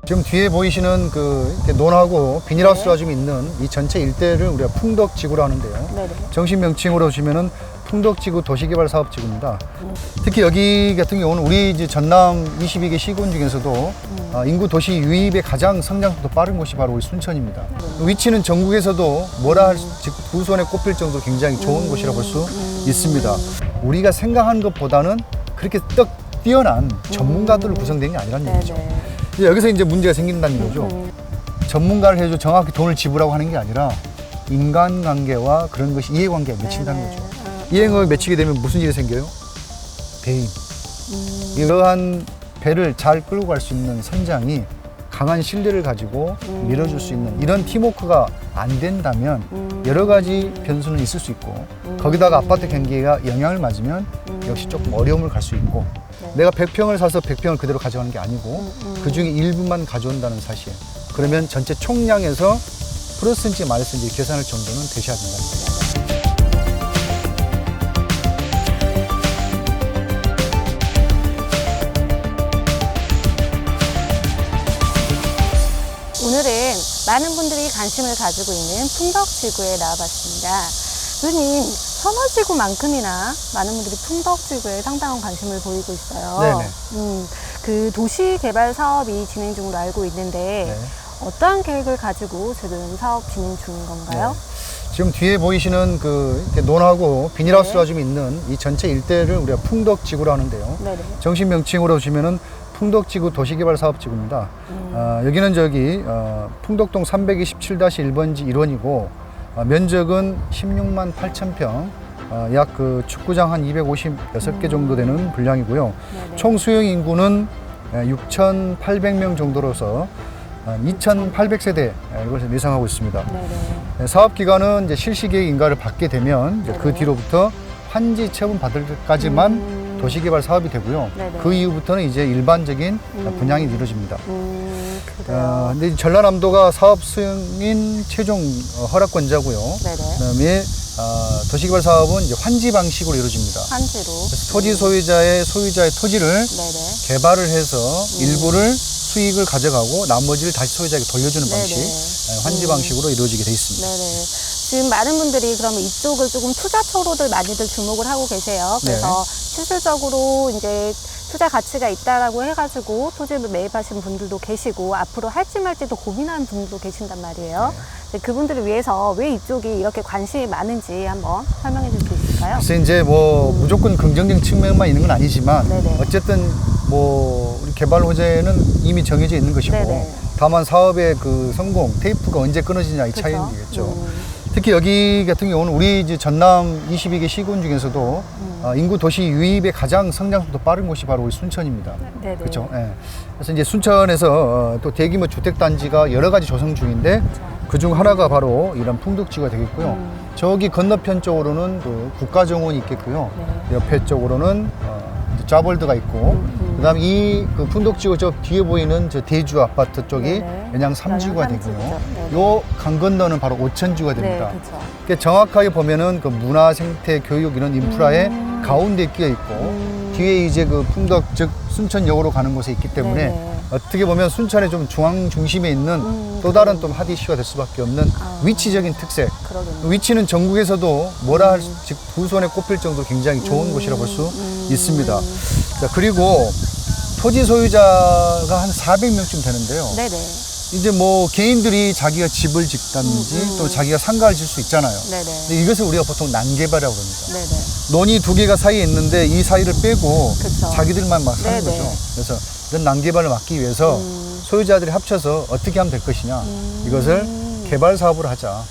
지금 뒤에 보이시는 그 이렇게 논하고 비닐하우스가 좀 있는 이 전체 일대를 우리가 풍덕지구로 하는데요. 네네. 정식 명칭으로 보시면은 풍덕지구 도시개발사업지구입니다. 특히 여기 같은 경우는 우리 이제 전남 22개 시군 중에서도 인구 도시 유입의 가장 성장속도 빠른 곳이 바로 우리 순천입니다. 위치는 전국에서도 뭐라 할 즉 두 손에 꼽힐 정도로 굉장히 좋은 곳이라 볼 수 있습니다. 우리가 생각하는 것보다는 그렇게 떡 뛰어난 전문가들로 구성된 게 아니라는 얘기죠. 이제 여기서 이제 문제가 생긴다는 거죠. 전문가를 해서 정확히 돈을 지불하고 하는 게 아니라 인간관계와 그런 것이 이해관계에 맺힌다는 거죠. 이해관계에 맺히게 되면 무슨 일이 생겨요? 배임. 이러한 배를 잘 끌고 갈 수 있는 선장이 강한 신뢰를 가지고 밀어줄 수 있는 이런 팀워크가 안 된다면 여러 가지 변수는 있을 수 있고 거기다가 아파트 경기가 영향을 맞으면 역시 조금 어려움을 갈 수 있고 내가 100평을 사서 100평을 그대로 가져가는 게 아니고 그중에 일부만 가져온다는 사실. 그러면 전체 총량에서 플러스인지 마이너스인지 계산할 정도는 되셔야 된다는 거죠. 오늘은 많은 분들이 관심을 가지고 있는 풍덕지구에 나와봤습니다. 교수님, 선화지구만큼이나 많은 분들이 풍덕지구에 상당한 관심을 보이고 있어요. 네네. 그 도시개발 사업이 진행 중으로 알고 있는데 네. 어떠한 계획을 가지고 지금 사업 진행 중인 건가요? 네. 지금 뒤에 보이시는 그 이렇게 논하고 비닐하우스가 좀 있는 이 전체 일대를 우리가 풍덕지구로 하는데요. 네네. 정식 명칭으로 보시면은 풍덕지구 도시개발사업지구입니다. 여기는 저기 풍덕동 327-1번지 1원이고 면적은 16만 8천 평, 약 그 축구장 한 256개 정도 되는 분량이고요. 네네. 총 수용 인구는 6,800명 정도로서 2,800세대 이걸 예상하고 있습니다. 네네. 사업 기간은 이제 실시계획 인가를 받게 되면 이제 그 네네. 뒤로부터 환지 처분 받을 때까지만 도시개발 사업이 되고요. 네네. 그 이후부터는 이제 일반적인 분양이 이루어집니다. 그래요. 근데 전라남도가 사업 승인 최종 허락권자고요. 네네. 그다음에 도시개발 사업은 이제 환지 방식으로 이루어집니다. 한지로. 그래서 토지 소유자의 토지를 네네. 개발을 해서 일부를 수익을 가져가고 나머지를 다시 소유자에게 돌려주는 네네. 방식, 환지 방식으로 이루어지게 돼 있습니다. 네네. 지금 많은 분들이 그러면 이쪽을 조금 투자처로들 많이들 주목을 하고 계세요. 그래서 실질적으로 이제 투자 가치가 있다라고 해가지고 토지를 매입하신 분들도 계시고 앞으로 할지 말지도 고민하는 분들도 계신단 말이에요. 그분들을 위해서 왜 이쪽이 이렇게 관심이 많은지 한번 설명해 줄 수 있을까요? 글쎄 이제 뭐 무조건 긍정적인 측면만 있는 건 아니지만 네네. 어쨌든 뭐 우리 개발 호재는 이미 정해져 있는 것이고 네네. 다만 사업의 그 성공 테이프가 언제 끊어지냐 이 그쵸? 차이겠죠. 특히 여기 같은 경우는 우리 이제 전남 22개 시군 중에서도 인구 도시 유입의 가장 성장속도 빠른 곳이 바로 우리 순천입니다. 네네. 그렇죠. 예. 그래서 이제 순천에서 또 대규모 주택 단지가 여러 가지 조성 중인데 그중 하나가 바로 이런 풍덕지구가 되겠고요. 저기 건너편 쪽으로는 그 국가정원이 있겠고요. 네. 옆에 쪽으로는 자벌드가 있고 그다음 이 그 풍덕지구 저 뒤에 보이는 저 대주 아파트 쪽이 네네. 연양 3지구가 연양 되고요. 3지구죠. 네네. 요 강 건너는 바로 오천지구가 됩니다. 네, 그렇죠. 그러니까 정확하게 보면은 그 문화, 생태, 교육 이런 인프라의 가운데 끼어 있고 뒤에 이제 그 풍덕 즉 순천역으로 가는 곳에 있기 때문에 네네. 어떻게 보면 순천의 좀 중앙 중심에 있는 또 다른 또 핫 이슈가 될 수밖에 없는 위치적인 특색. 그러겠네요. 위치는 전국에서도 뭐라 할 즉 두 손에 꼽힐 정도로 굉장히 좋은 곳이라 볼 수 있습니다. 자, 그리고 토지 소유자가 한 400명쯤 되는데요. 네네. 이제 뭐 개인들이 자기가 집을 짓다든지 또 자기가 상가를 질 수 있잖아요. 네네. 근데 이것을 우리가 보통 난개발이라고 합니다. 네네. 논이 두 개가 사이에 있는데 이 사이를 빼고 그쵸. 자기들만 막 사는 네네. 거죠. 그래서 이런 난개발을 막기 위해서 소유자들이 합쳐서 어떻게 하면 될 것이냐 이것을 개발 사업을 하자.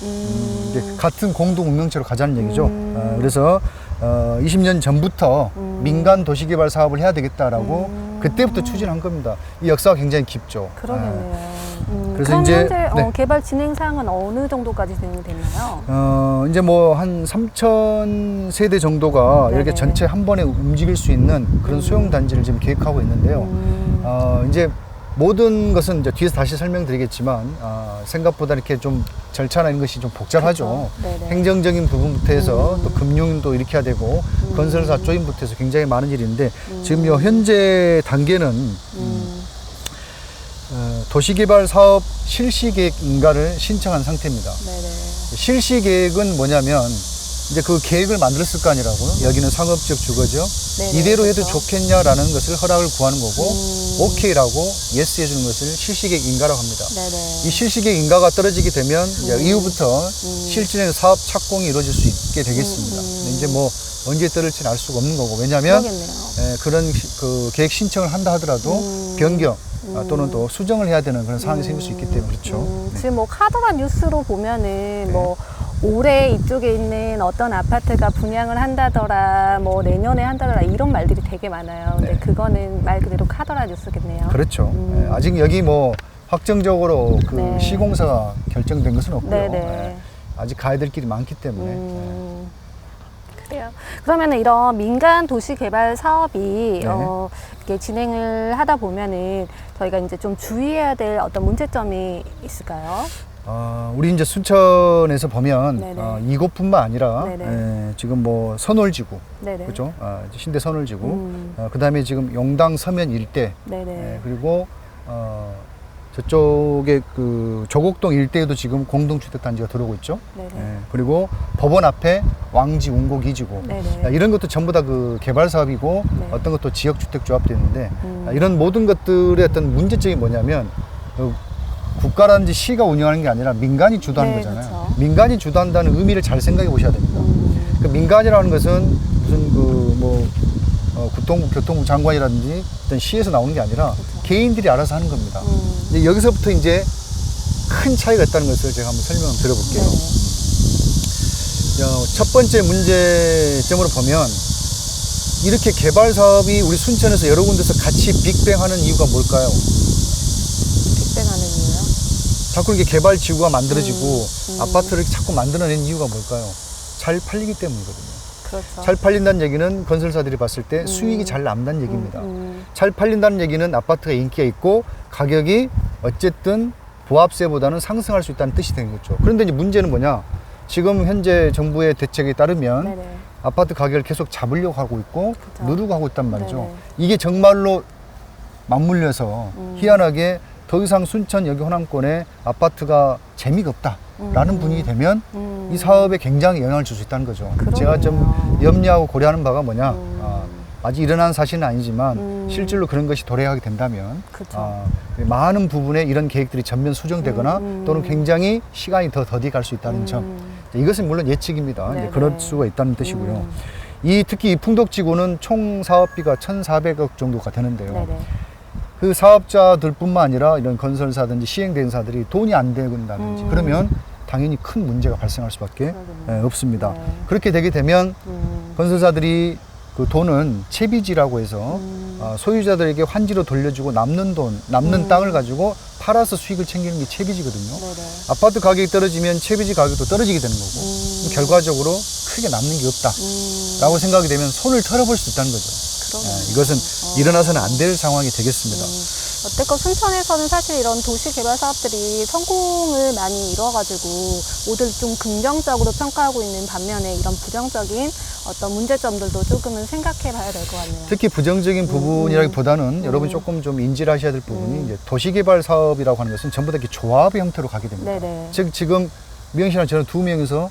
이제 같은 공동 운명체로 가자는 얘기죠. 그래서 20년 전부터 민간 도시개발 사업을 해야 되겠다라고 그때부터 추진한 겁니다. 이 역사가 굉장히 깊죠. 그러겠네요. 그래서 그럼 이제 현재 네. 개발 진행 사항은 어느 정도까지 진행이 됐나요? 이제 뭐 한 3,000 세대 정도가 네네. 이렇게 전체 한 번에 움직일 수 있는 그런 소형 단지를 지금 계획하고 있는데요. 이제 모든 것은 이제 뒤에서 다시 설명드리겠지만 생각보다 이렇게 좀 절차나 이런 것이 좀 복잡하죠. 그렇죠. 네네. 행정적인 부분부터 해서 또 금융도 일으켜야 되고 건설사 조인부터 해서 굉장히 많은 일인데 지금 요 현재 단계는 도시개발 사업 실시계획 인가를 신청한 상태입니다. 네네. 실시계획은 뭐냐면 이제 그 계획을 만들었을 거 아니라고요. 여기는 상업지역 주거죠. 네네, 이대로 해도 그렇죠. 좋겠냐라는 것을 허락을 구하는 거고 오케이라고 예스 해주는 것을 실시계획 인가라고 합니다. 네네. 이 실시계획 인가가 떨어지게 되면 이제 이후부터 실질적인 사업 착공이 이루어질 수 있게 되겠습니다. 근데 이제 뭐 언제 떨어질지는 알 수가 없는 거고 왜냐하면 그러겠네요. 그런 그 계획 신청을 한다 하더라도 변경 또는 또 수정을 해야 되는 그런 상황이 생길 수 있기 때문에 그렇죠. 네. 지금 뭐 카더라 뉴스로 보면은 뭐 올해 이쪽에 있는 어떤 아파트가 분양을 한다더라, 뭐 내년에 한다더라 이런 말들이 되게 많아요. 근데 네. 그거는 말 그대로 카더라 뉴스겠네요. 그렇죠. 아직 여기 뭐 확정적으로 그 네. 시공사가 결정된 것은 없고요. 네네. 네. 아직 가야 될 길이 많기 때문에. 그래요. 그러면은 이런 민간 도시 개발 사업이 네. 이렇게 진행을 하다 보면은 저희가 이제 좀 주의해야 될 어떤 문제점이 있을까요? 우리 이제 순천에서 보면 네네. 이곳뿐만 아니라 네네. 지금 뭐 선월지구, 네네. 그렇죠? 신대 선월지구, 그다음에 지금 용당 서면 일대, 네네. 그리고 저쪽에 그 조곡동 일대에도 지금 공동주택단지가 들어오고 있죠. 네네. 그리고 법원 앞에 왕지 운고 기지고 네네. 이런 것도 전부 다 그 개발 사업이고 네. 어떤 것도 지역주택조합도 있는데 이런 모든 것들의 어떤 문제점이 뭐냐면 국가라든지 시가 운영하는 게 아니라 민간이 주도하는 네, 거잖아요. 그렇죠. 민간이 주도한다는 의미를 잘 생각해 보셔야 됩니다. 그 민간이라는 것은 무슨 그 뭐 교통부 장관이라든지 어떤 시에서 나오는 게 아니라 그렇죠. 개인들이 알아서 하는 겁니다. 이제 여기서부터 이제 큰 차이가 있다는 것을 제가 한번 설명을 드려볼게요. 첫 번째 문제점으로 보면 이렇게 개발 사업이 우리 순천에서 여러 군데서 같이 빅뱅하는 이유가 뭘까요? 빅뱅하는 이유요? 자꾸 이렇게 개발 지구가 만들어지고 아파트를 자꾸 만들어낸 이유가 뭘까요? 잘 팔리기 때문이거든요. 그렇죠. 잘 팔린다는 얘기는 건설사들이 봤을 때 수익이 잘 남다는 얘기입니다. 잘 팔린다는 얘기는 아파트가 인기가 있고 가격이 어쨌든 부합세보다는 상승할 수 있다는 뜻이 되는 거죠. 그런데 이제 문제는 뭐냐? 지금 현재 정부의 대책에 따르면 네네. 아파트 가격을 계속 잡으려고 하고 있고 그렇죠. 누르고 하고 있단 말이죠. 네네. 이게 정말로 맞물려서 희한하게 더 이상 순천 여기 호남권에 아파트가 재미가 없다라는 분위기 되면 이 사업에 굉장히 영향을 줄 수 있다는 거죠. 그러네요. 제가 좀 염려하고 고려하는 바가 뭐냐, 아직 일어난 사실은 아니지만 실질로 그런 것이 도래하게 된다면 그렇죠. 많은 부분에 이런 계획들이 전면 수정되거나 또는 굉장히 시간이 더 더디 갈 수 있다는 점. 이것은 물론 예측입니다. 이제 네네. 그럴 수가 있다는 뜻이고요. 특히 이 풍덕지구는 총 사업비가 1,400억 정도가 되는데요. 네네. 그 사업자들뿐만 아니라 이런 건설사든지 시행대행사들이 돈이 안 된다든지 그러면 당연히 큰 문제가 발생할 수밖에 없습니다. 네. 그렇게 되게 되면 건설사들이 그 돈은 채비지라고 해서 소유자들에게 환지로 돌려주고 남는 땅을 가지고 팔아서 수익을 챙기는 게 채비지거든요. 네네. 아파트 가격이 떨어지면 채비지 가격도 떨어지게 되는 거고 결과적으로 크게 남는 게 없다라고 생각이 되면 손을 털어볼 수 있다는 거죠. 이것은 일어나서는 안 될 상황이 되겠습니다. 어쨌건 순천에서는 사실 이런 도시 개발 사업들이 성공을 많이 이뤄가지고 모두 좀 긍정적으로 평가하고 있는 반면에 이런 부정적인 어떤 문제점들도 조금은 생각해 봐야 될 것 같네요. 특히 부정적인 부분이라기보다는 여러분이 조금 좀 인지를 하셔야 될 부분이 이제 도시개발 사업이라고 하는 것은 전부 다 이렇게 조합의 형태로 가게 됩니다. 네네. 즉 지금 미영 씨랑 저는 두 명이서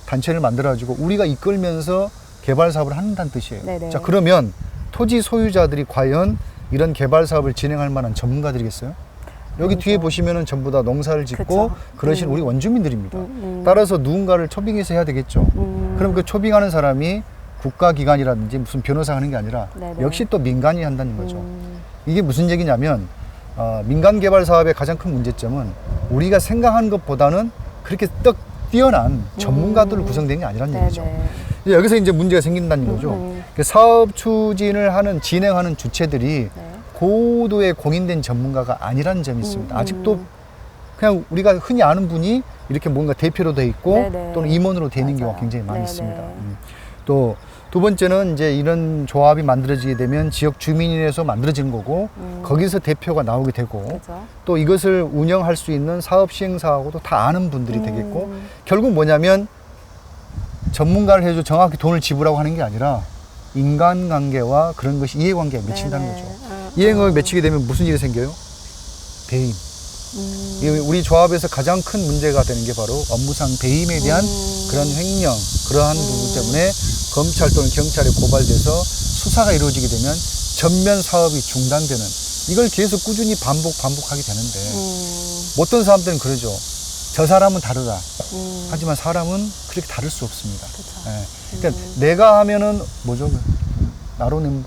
단체를 만들어가지고 우리가 이끌면서 개발 사업을 한다는 뜻이에요. 네네. 자 그러면 토지 소유자들이 과연 이런 개발 사업을 진행할 만한 전문가들이겠어요? 여기 뒤에 보시면은 전부 다 농사를 짓고 그쵸. 그러신 우리 원주민들입니다. 따라서 누군가를 초빙해서 해야 되겠죠. 그럼 그 초빙하는 사람이 국가기관이라든지 무슨 변호사가 하는 게 아니라 네네. 역시 또 민간이 한다는 거죠. 이게 무슨 얘기냐면 민간 개발 사업의 가장 큰 문제점은 우리가 생각하는 것보다는 그렇게 떡 뛰어난 전문가들로 구성된 게 아니라는 얘기죠. 네네. 여기서 이제 문제가 생긴다는 거죠. 그 사업 추진을 하는 진행하는 주체들이 네. 고도의 공인된 전문가가 아니라는 점이 있습니다. 아직도 그냥 우리가 흔히 아는 분이 이렇게 뭔가 대표로 돼 있고 네네. 또는 임원으로 돼 있는 맞아요. 경우가 굉장히 많이 네네. 있습니다. 또 두 번째는 이제 이런 조합이 만들어지게 되면 지역 주민에서 만들어지는 거고 거기서 대표가 나오게 되고 그죠. 또 이것을 운영할 수 있는 사업 시행사하고도 다 아는 분들이 되겠고 결국 뭐냐면 전문가를 해서 정확히 돈을 지불하고 하는 게 아니라 인간관계와 그런 것이 이해관계에 맺힌다는 네네. 거죠. 이해관계에 맺히게 되면 무슨 일이 생겨요? 배임. 우리 조합에서 가장 큰 문제가 되는 게 바로 업무상 배임에 대한 그런 횡령, 그러한 부분 때문에 검찰 또는 경찰에 고발돼서 수사가 이루어지게 되면 전면 사업이 중단되는, 이걸 계속 꾸준히 반복하게 되는데 어떤 사람들은 그러죠. 저 사람은 다르다. 하지만 사람은 그렇게 다를 수 없습니다. 예. 그러니까 내가 하면은 뭐죠? 나로는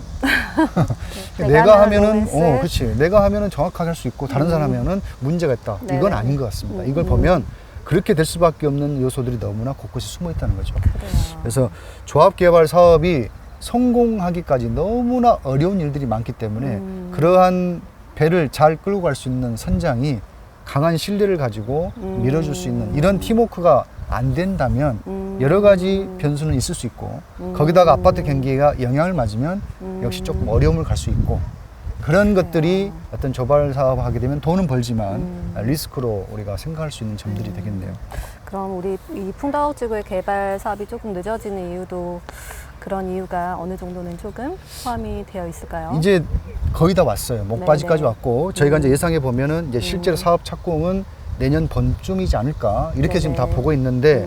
내가 하면은 그렇지. 내가 하면은 정확하게 할 수 있고 다른 사람 하면은 문제가 있다. 네네. 이건 아닌 것 같습니다. 이걸 보면 그렇게 될 수밖에 없는 요소들이 너무나 곳곳에 숨어 있다는 거죠. 그래요. 그래서 조합 개발 사업이 성공하기까지 너무나 어려운 일들이 많기 때문에 그러한 배를 잘 끌고 갈 수 있는 선장이 강한 신뢰를 가지고 밀어줄 수 있는 이런 팀워크가 안 된다면 여러 가지 변수는 있을 수 있고 거기다가 아파트 경기가 영향을 맞으면 역시 조금 어려움을 갈 수 있고 그런 것들이 어떤 조발 사업을 하게 되면 돈은 벌지만 리스크로 우리가 생각할 수 있는 점들이 되겠네요. 그럼 우리 이 풍덕지구의 개발 사업이 조금 늦어지는 이유도 그런 이유가 어느 정도는 조금 포함이 되어 있을까요? 이제 거의 다 왔어요. 목바지까지 네네. 왔고 저희가 이제 예상해 보면은 이제 실제로 사업 착공은 내년 봄쯤이지 않을까 이렇게 네네. 지금 다 보고 있는데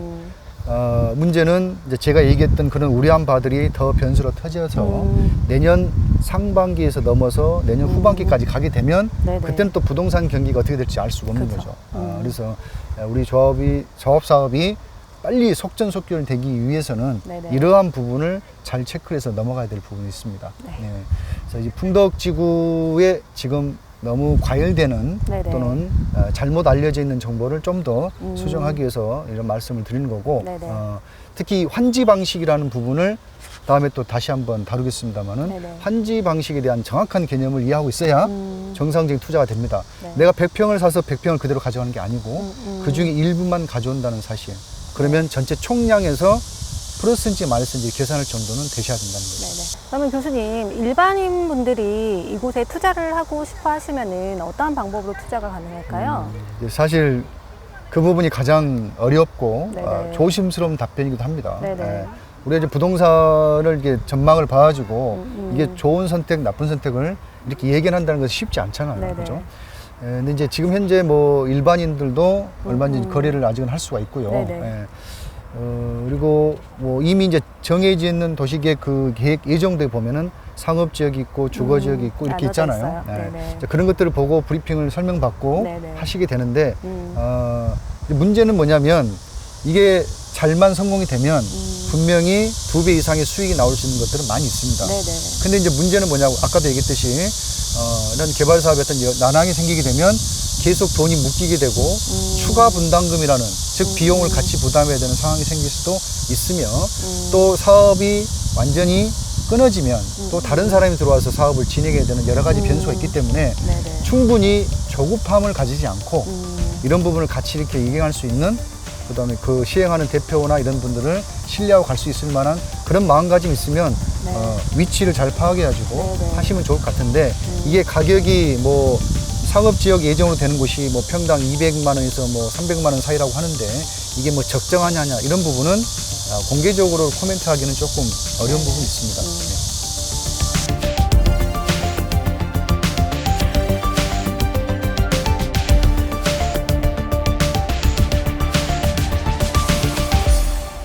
문제는 이제 제가 얘기했던 그런 우려한 바들이 더 변수로 터져서 내년 상반기에서 넘어서 내년 후반기까지 가게 되면 네네. 그때는 또 부동산 경기가 어떻게 될지 알 수가 없는 그쵸. 거죠. 그래서 우리 조합 사업이 빨리 속전속결 되기 위해서는 네네. 이러한 부분을 잘 체크해서 넘어가야 될 부분이 있습니다. 네. 그래서 이 풍덕지구에 지금 너무 과열되는 네네. 또는 잘못 알려져 있는 정보를 좀 더 수정하기 위해서 이런 말씀을 드리는 거고 네네. 특히 환지 방식이라는 부분을 다음에 또 다시 한번 다루겠습니다만은 네네. 환지 방식에 대한 정확한 개념을 이해하고 있어야 정상적인 투자가 됩니다. 네. 내가 100평을 사서 100평을 그대로 가져가는 게 아니고 그 중에 일부만 가져온다는 사실. 그러면 전체 총량에서 플러스인지 마이너스인지 계산할 정도는 되셔야 된다는 거죠. 네네. 그러면 교수님, 일반인 분들이 이곳에 투자를 하고 싶어 하시면은 어떠한 방법으로 투자가 가능할까요? 사실 그 부분이 가장 어렵고 네네. 조심스러운 답변이기도 합니다. 네네. 우리가 이제 부동산을 이렇게 전망을 봐가지고 이게 좋은 선택, 나쁜 선택을 이렇게 예견한다는 것은 쉽지 않잖아요. 네네. 그죠? 근데 이제 지금 현재 뭐 일반인들도 얼마든지 거래를 아직은 할 수가 있고요. 네네. 그리고 뭐 이미 이제 정해져 있는 도시계획 그 계획 예정도에 보면은 상업지역이 있고 주거지역이 있고 이렇게 나눠져 있잖아요. 있어요. 네네. 이제 그런 것들을 보고 브리핑을 설명받고 네네. 하시게 되는데 문제는 뭐냐면 이게 잘만 성공이 되면 분명히 2배 이상의 수익이 나올 수 있는 것들은 많이 있습니다. 네네. 근데 이제 문제는 뭐냐고 아까도 얘기했듯이 이런 개발 사업에 어떤 난항이 생기게 되면 계속 돈이 묶이게 되고 추가 분담금이라는 즉 비용을 같이 부담해야 되는 상황이 생길 수도 있으며 또 사업이 완전히 끊어지면 또 다른 사람이 들어와서 사업을 진행해야 되는 여러 가지 변수가 있기 때문에 네네. 충분히 조급함을 가지지 않고 이런 부분을 같이 이렇게 이행할 수 있는 그다음에 그 시행하는 대표나 이런 분들을 신뢰하고 갈 수 있을 만한 그런 마음가짐이 있으면 네. 위치를 잘 파악해가지고 네네. 하시면 좋을 것 같은데 이게 가격이 뭐 상업지역 예정으로 되는 곳이 뭐 평당 200만 원에서 뭐 300만 원 사이라고 하는데 이게 뭐 적정하냐 이런 부분은 공개적으로 코멘트하기는 조금 어려운 부분이 있습니다.